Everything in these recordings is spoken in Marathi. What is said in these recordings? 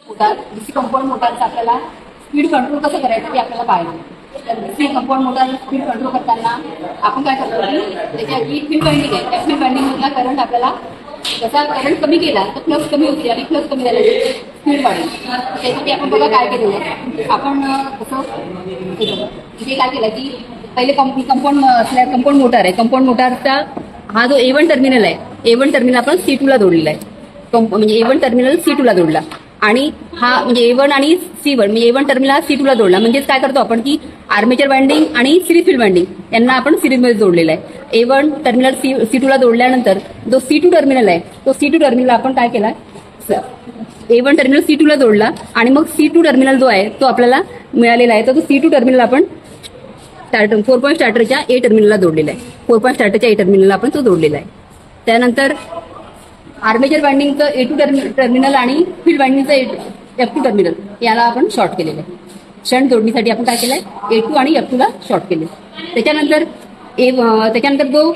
मोटार डीसी कंपाऊंड मोटारचा आपल्याला स्पीड कंट्रोल कसं करायचं ते आपल्याला पाहिजे. तर DC compound motor speed control करताना आपण काय करतो की त्याच्या जी फील्ड वाइंडिंग आहे त्या फील्ड वाइंडिंगमधला करंट आपल्याला जसा करंट कमी केला तर फ्लक्स कमी होते आणि फ्लक्स कमी झाल्याने स्पीड वाढेल. त्यासाठी आपण बघा काय केलेलं आहे. आपण कसं इथे काय केलं की पहिले कंपाऊंड मोटार आहे. कंपाऊंड मोटारचा हा जो A1 टर्मिनल आहे A1 टर्मिनल आपण C2 ला जोडलेला आहे. म्हणजे A1 टर्मिनल C2 ला जोडला आणि हा म्हणजे A1 आणि C1 म्हणजे A1 टर्मिनल हा C2 ला जोडला. म्हणजेच काय करतो आपण की आर्मेचर वाइंडिंग आणि सिरीज फील्ड वाइंडिंग यांना आपण सिरीजमध्ये जोडलेला आहे. A1 टर्मिनल C2 ला जोडल्यानंतर जो C2 टर्मिनल आहे तो C2 टर्मिनल आपण काय केला A1 टर्मिनल C2 ला जोडला आणि मग C2 टर्मिनल जो आहे तो आपल्याला मिळालेला आहे. तर तो C2 टर्मिनल आपण 4 पॉईंट स्टार्टरच्या A टर्मिनलला जोडलेला आहे. 4 पॉईंट स्टार्टरच्या A टर्मिनलला आपण तो जोडलेला आहे. त्यानंतर आर्मेचर वाइंडिंगचं A2 टर्मिनल आणि फील्ड वाइंडिंगचं F2 टर्मिनल याला आपण शॉर्ट केलेलं आहे. शंट जोडणीसाठी आपण काय केलंय A2 आणि F2 ला शॉर्ट केले. त्याच्यानंतर जो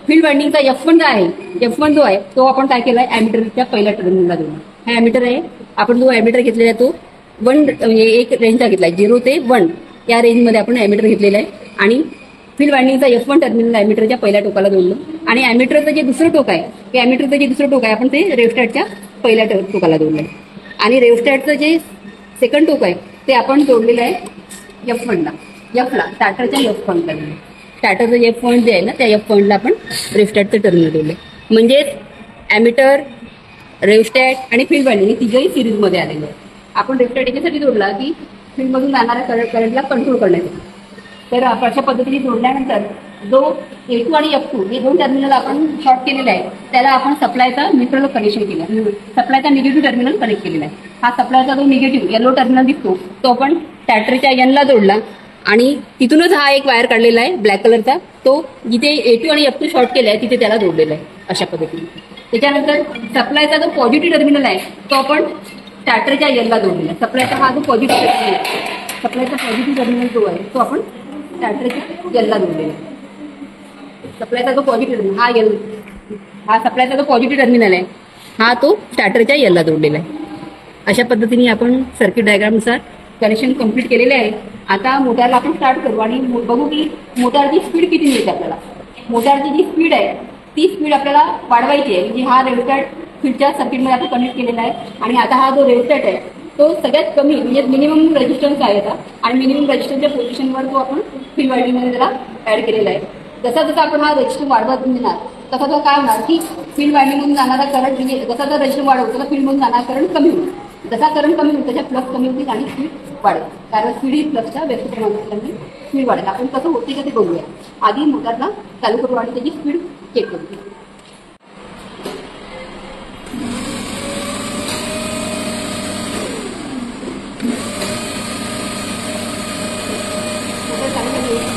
फील्ड वाइंडिंगचा F1 आहे F1 जो आहे तो आपण काय केलाय ॲमीटरच्या पहिल्या टर्मिनलला जोडला. हा ॲमीटर आहे. आपण जो ॲमीटर घेतलेला आहे तो 1 म्हणजे एक रेंजचा घेतलाय 0 ते 1 या रेंजमध्ये आपण ॲमीटर घेतलेला आहे आणि फील्ड वाइंडिंगचा F1 टर्मिनल ॲमीटरच्या पहिल्या टोकाला जोडलं आणि ॲमीटरचं जे दुसरं टोक आहे आपण ते रेव्हस्टॅटच्या पहिल्या टोकाला जोडलंय आणि रेव्हस्टॅटचं जे सेकंड टोक आहे ते आपण जोडलेलं आहे F1 ला स्टार्टरच्या F पॉईंटला जोडलं. स्टार्टरचं F पॉईंट जे आहे ना त्या F पॉईंटला आपण रेव्हस्टॅटचं टर्मिनल जोडलं. म्हणजेच ॲमीटर रेव्हस्टॅट आणि फील्ड वाइंडिंग तिघंही सिरीजमध्ये आलेले आहे. आपण रेव्हस्टॅट याच्यासाठी जोडला की फील्डमधून जाणाऱ्या करंटला कंट्रोल करण्यासाठी. तर अशा पद्धतीने जोडल्यानंतर जो A2 आणि F2 हे 2 टर्मिनल आपण शॉर्ट केलेला आहे त्याला आपण सप्लायचा न्यूट्रल कनेक्शन केलं. सप्लायचा निगेटिव्ह टर्मिनल कनेक्ट केलेला आहे. हा सप्लायचा जो निगेटिव्ह येलो टर्मिनल दिसतो तो आपण स्टार्टरच्या N जोडला आणि तिथूनच हा एक वायर काढलेला आहे ब्लॅक कलरचा तो जिथे A2 आणि F2 शॉर्ट केला आहे तिथे त्याला जोडलेला आहे अशा पद्धतीने. त्याच्यानंतर सप्लायचा जो पॉझिटिव्ह टर्मिनल आहे तो आपण स्टार्टरच्या N जोडलेला आहे. सप्लायचा हा जो पॉझिटिव्ह टर्मिनल आहे सप्लायचा पॉझिटिव्ह टर्मिनल जो आहे तो आपण स्टार्टरच्या N जोडलेला आहे. सप्लायचा जो पॉझिटिव्ह टर्मिनल हा सप्लायचा जो पॉझिटिव्ह टर्मिनल आहे हा तो स्टार्टरच्या N जोडलेला आहे. अशा पद्धतीने आपण सर्किट डायग्रामनुसार कनेक्शन कंप्लीट केलेले आहे. आता मोटारला आपण स्टार्ट करू आणि बघू की मोटारची स्पीड किती मिळते आपल्याला. मोटारची जी स्पीड आहे ती स्पीड आपल्याला वाढवायची आहे. म्हणजे हा रेव्हस्टॅट फील्डच्या सर्किटमध्ये आपण कनेक्ट केलेला आहे आणि आता हा जो रेव्हस्टॅट आहे तो सगळ्यात कमी म्हणजे मिनिमम रेजिस्टन्स आहे आता आणि मिनिमम रेजिस्टन्सच्या पोझिशनवर तो आपण फील्ड वाइंडिंगमध्ये त्याला ऍड केलेला आहे. जसा आपण हा रेजिस्टन्स वाढवत नेणार तसा काय होणार की फील्ड वाइंडिंगमधून जाणारा करंट म्हणजे जसा रेजिस्टन्स वाढवतो तसा फील्डमधून जाणारा करंट कमी होईल. जसा करंट कमी होईल त्याच्या फ्लक्स कमी होतील आणि स्पीड वाढेल. कारण स्पीड ही फ्लक्सच्या व्यस्त प्रमाणात असल्यामुळे स्पीड वाढेल. आपण कसं होते का ते बघूया. आधी मोटारला चालू करू आणि त्याची स्पीड चेक करू.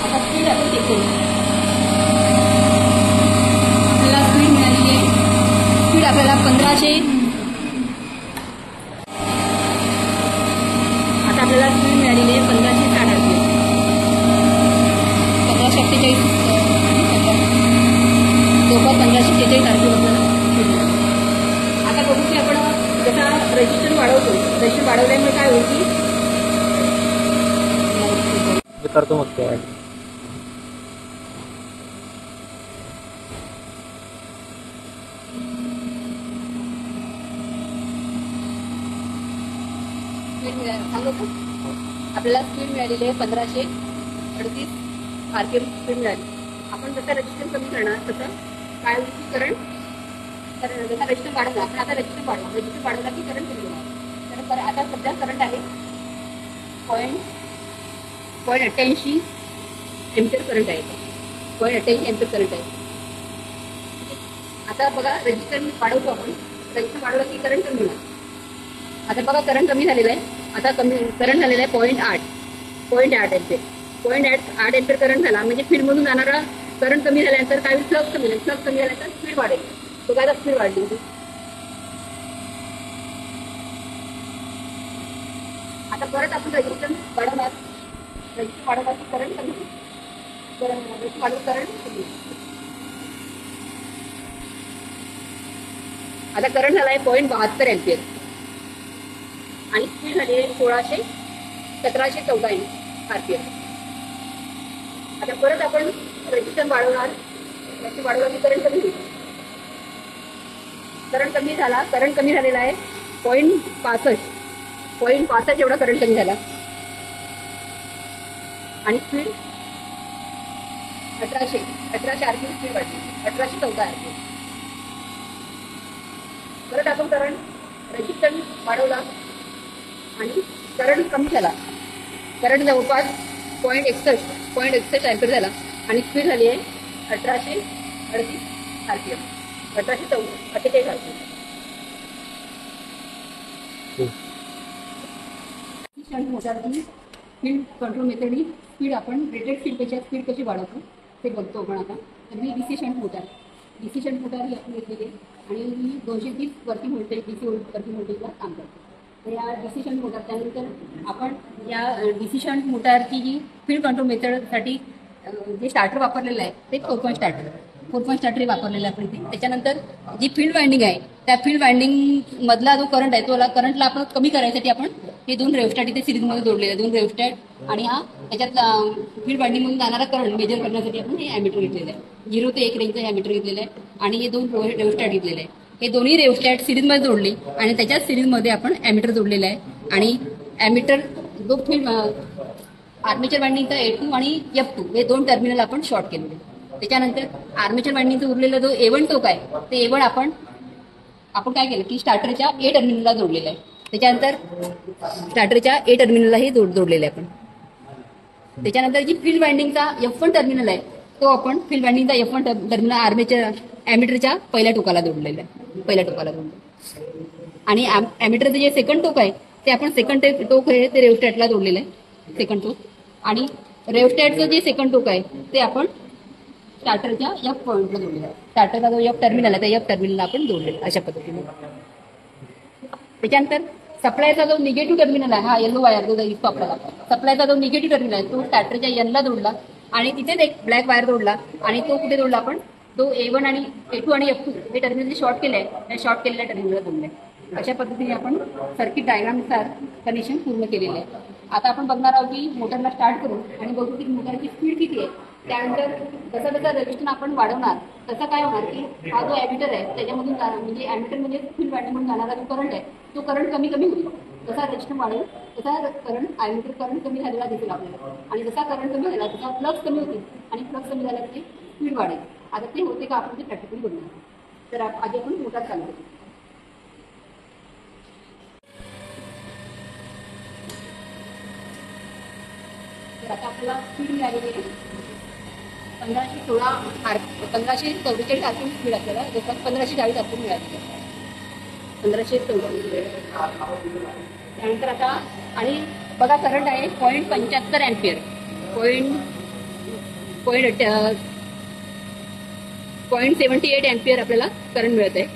आता स्पीड आपण चेक करू. आपल्याला स्पीड मिळालेली आहे. स्पीड आपल्याला 1500 आता आपल्याला स्पीड मिळालेली आहे 1560 RPM 1546 1546 RPM आपल्याला. आता बघू की आपण जसा रेजिस्टन्स वाढवतो रेजिस्टन्स वाढवल्यामुळे काय होईल की करतो मग काय सांगू का आपल्याला स्पीड मिळालेली आहे 1538 RPM स्पीड मिळाली. आपण जसा रेजिस्टन्स कमी करणार तसं काय होईल की करंट जसा रेजिस्टन्स वाढवला आपण आता रेजिस्टन्स वाढवला की करंट कमी होणार. तर आता सध्या करंट आहे 0.88 एम्पियर करंट आहे. 0.88 एम्पियर करंट आहे. आता बघा रेजिस्टन्स वाढवतो आपण रेजिस्टन्स वाढवला की करंट कमी होणार. आता बघा करंट कमी झालेला आहे. आता करंट झालेला आहे 0.8 एम्पियर 0.8 एम्पियर करंट झाला म्हणजे फील्डमधून जाणारा करंट कमी झाल्यानंतर काय फ्लक्स कमी झाला. फ्लक्स कमी झाल्यानंतर स्पीड वाढेल. तो काय स्पीड वाढली होती. आता परत आपण रेजिस्टन्स वाढवणार की करंट कमी करंट कमी. आता करंट झाला आहे 0.72 एम्पियर आणि स्पीड झाली आहे 1714 RPM. आता परत आपण रेजिस्टन्स वाढवणार. वाढवला की करंट कमी होईल. करंट कमी झाला. करंट कमी झालेला आहे 0.65 एवढा करंट कमी झाला. आणि स्पीड 1800 RPM स्पीड वाढली. 1814 RPM. परत आपण करंट रेजिस्टन्स वाढवला आणि करंट कमी झाला. करंट जवळपास 0.61 अँपिअर झाला आणि स्पीड झाली आहे 1838 RPM. 1848 RPM. शंट मोटारची फील्ड कंट्रोल मेथडनी स्पीड आपण रेटेड फील्डपेक्षा स्पीड कशी वाढवतो ते बघतो आपण आता. तर ही DC शंट मोटार ही आपण घेतलेली आहे आणि ही 230 वर्किंग व्होल्टेज DC वर्किंग व्होल्टेजला काम करते. तर या DC शंट मोटार त्यानंतर आपण या DC शंट मोटारची जी फील्ड कंट्रोल मेथडसाठी जे स्टार्टर वापरलेलं आहे ते 4 पॉईंट स्टार्टर वापरलेलं आहे आपण इथे. त्याच्यानंतर जी फील्ड वाइंडिंग आहे त्या फील्ड वाइंडिंग मधला जो करंट आहे तो करंटला आपण कमी करायसाठी आपण हे 2 रेव्हस्टॅट इथे सिरीजमध्ये जोडलेले आहे. 2 रेव्हस्टॅट आणि हा त्याच्यात फील्ड वाइंडिंगमधून जाणारा करंट मेजर करण्यासाठी आपण हे ॲमीटर घेतलेलं आहे. 0 ते 1 रेंजचं हे ॲमीटर घेतलेलं आहे आणि हे 2 रेव्हस्टॅट घेतलेले आहे. हे दोन्ही रेव्हस्टॅट सिरीजमध्ये जोडले आणि त्याच्याच सिरीजमध्ये आपण ॲमीटर जोडलेलं आहे. आणि ॲमीटर जो फील्ड आर्मेचर वाइंडिंगचा A2 आणि F2 हे 2 टर्मिनल आपण शॉर्ट केलेले. त्याच्यानंतर आर्मेचर वाइंडिंगचा उरलेला जो A1 टोक आहे ते A1 आपण काय केलं की स्टार्टरच्या A टर्मिनलला जोडलेलं आहे. त्याच्यानंतर स्टार्टरच्या A टर्मिनलला हे जोडलेलं आहे आपण. त्याच्यानंतर जी फील्ड वाइंडिंगचा F1 टर्मिनल आहे तो आपण फील्ड वाइंडिंगचा F1 टर्मिनल आर्मेचर ॲमीटरच्या पहिल्या टोकाला जोडलेलं आहे. आणि ॲमीटरचं जे सेकंड टोक आहे ते आपण सेकंड टोक आहे ते रेव्हस्टॅटला जोडलेलं आहे. सेकंड टोक आणि रेव्हस्टॅटचं जे सेकंड टोक आहे ते आपण स्टार्टरच्या F पॉईंटला जोडलेलं आहे. स्टार्टरचा जो F टर्मिनल आहे त्या F टर्मिनलला आपण जोडलेलं अशा पद्धतीने. त्याच्यानंतर सप्लायचा जो निगेटिव्ह टर्मिनल आहे हा येलो वायर जो दिसतो आपल्याला सप्लायचा जो निगेटिव्ह टर्मिनल आहे तो स्टार्टरच्या Nला जोडला आणि तिथेच एक ब्लॅक वायर जोडला आणि तो कुठे जोडला आपण तो A1 आणि A2 आणि F2 हे टर्मिनल जे शॉर्ट केले आहे त्या शॉर्ट केलेल्या टर्मिनलला जोडले. अशा पद्धतीने आपण सर्किट डायग्रामनुसार कनेक्शन पूर्ण केलेले आहे. आता आपण बघणार आहोत की मोटरला स्टार्ट करू आणि बघू की मोटरची स्पीड किती आहे. त्यानंतर जसं रेजिस्टन्स आपण वाढवणार तसं काय होणार की हा जो ॲमीटर आहे त्याच्यामधून म्हणजे ॲमीटर म्हणजे फील्ड वाइंडिंगमधून जाणारा जो करंट आहे तो करंट कमी होईल. जसा रेजिस्टन्स वाढेल तसा करंट ॲमीटर करंट कमी झालेला दिसेल आपल्याला आणि जसा करंट कमी झाला तसा फ्लक्स कमी होतील आणि फ्लक्स कमी झाला की स्पीड वाढेल. आता ते होते का आपण ते प्रॅक्टिकली बघणार. तर आधी आपण मोटार चालू करू. तर आता आपल्याला स्पीड मिळालेली आहे 1544 RPM स्पीड आपल्याला जसं 1540 RPM मिळाली 1544. त्यानंतर आता आणि बघा करंट आहे 0.75 अँपिअर 0.78 अँपिअर आपल्याला करंट मिळत आहे.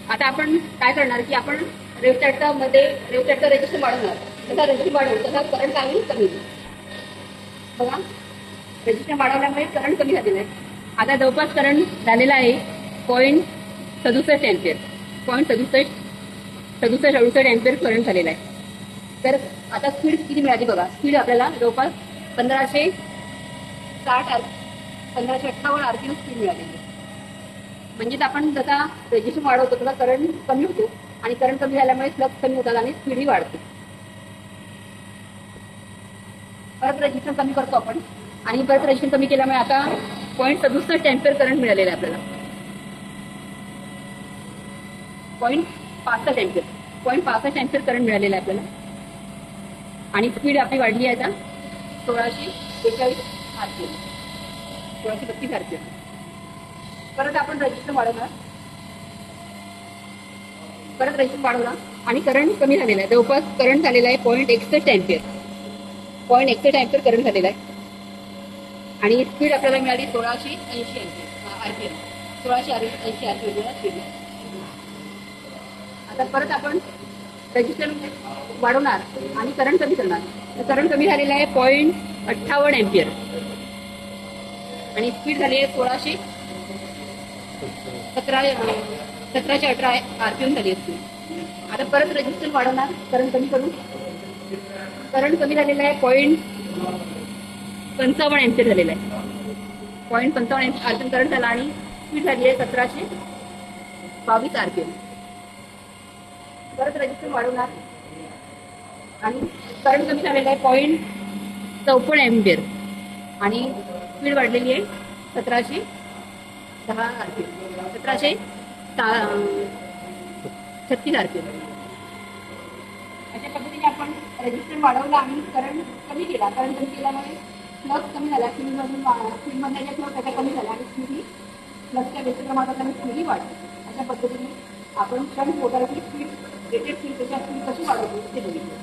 आता आपण काय करणार की आपण रेव्हस्टॅटचा रेजिस्टन्स वाढवणार. तसा रेजिस्टन्स वाढवू तसा करंट काय होईल कमी होईल. बघा रेजिस्टन्स वाढवल्यामुळे करंट कमी झालेला आहे. आता जवळपास करंट झालेला आहे 0.67 अँपिअर 0.67 अँपिअर करंट झालेला आहे. तर आता स्पीड किती मिळाली बघा. स्पीड आपल्याला जवळपास 1558 RPM स्पीड मिळालेली आहे. म्हणजेच आपण जसा रेजिस्टन्स वाढवतो तसा करंट कमी होतो आणि करंट कमी झाल्यामुळे फ्लक्स कमी होतात आणि स्पीडही वाढते. परत रेजिस्टन्स कमी करतो आपण आणि परत रेजिस्टन्स कमी केल्यामुळे आता 0.67 अँपिअर करंट मिळालेला आहे आपल्याला. 0.65 अँपिअर करंट मिळालेला आहे आपल्याला आणि स्पीड आपली वाढली आहे आता 1642 RPM 1632 RPM. परत आपण रेजिस्टन्स वाढवला आणि करंट कमी झालेला आहे. जवळपास करंट झालेला आहे 0.61 अँपिअर करंट झालेला आहे आणि स्पीड आपल्याला मिळाली 1680 RPM 1680 RPM स्पीड. आता परत आपण रेजिस्टन्स वाढवणार आणि करंट कमी करणार. करंट कमी झालेला आहे 0.58 अँपिअर आणि स्पीड झाली आहे 1718 RPM झाली आहे. आता परत रेजिस्टन्स वाढवणार, करंट कमी करू. करंट कमी झालेलं आहे 0.55 एम्पियर झालेलं आहे. 0.55 आरपीएम करंट झाला आणि स्पीड झाली आहे 1722 आरपीएम. परत रेजिस्टन्स वाढवणार आणि करंट कमी झालेलं आहे 0.54 एम्पियर आणि स्पीड वाढलेली आहे 1710 आरपीएम, 1736 आरपीएम. अशा पद्धतीने आपण रेजिस्टन्स वाढवला आणि करंट कमी केला. करंट कमी केल्यामुळे फ्लक्स कमी झाला, फील्डमधल्या ज्या फ्लक्स त्याच्या कमी झाल्या आणि स्पीडही फ्लक्सच्या व्यस्त प्रमाणात आणि स्पीडही वाढली. अशा पद्धतीने आपण शंट मोटरची स्पीड, रेटेड स्पीड त्याच्या स्पीड कशी वाढवतो ते बघितलं.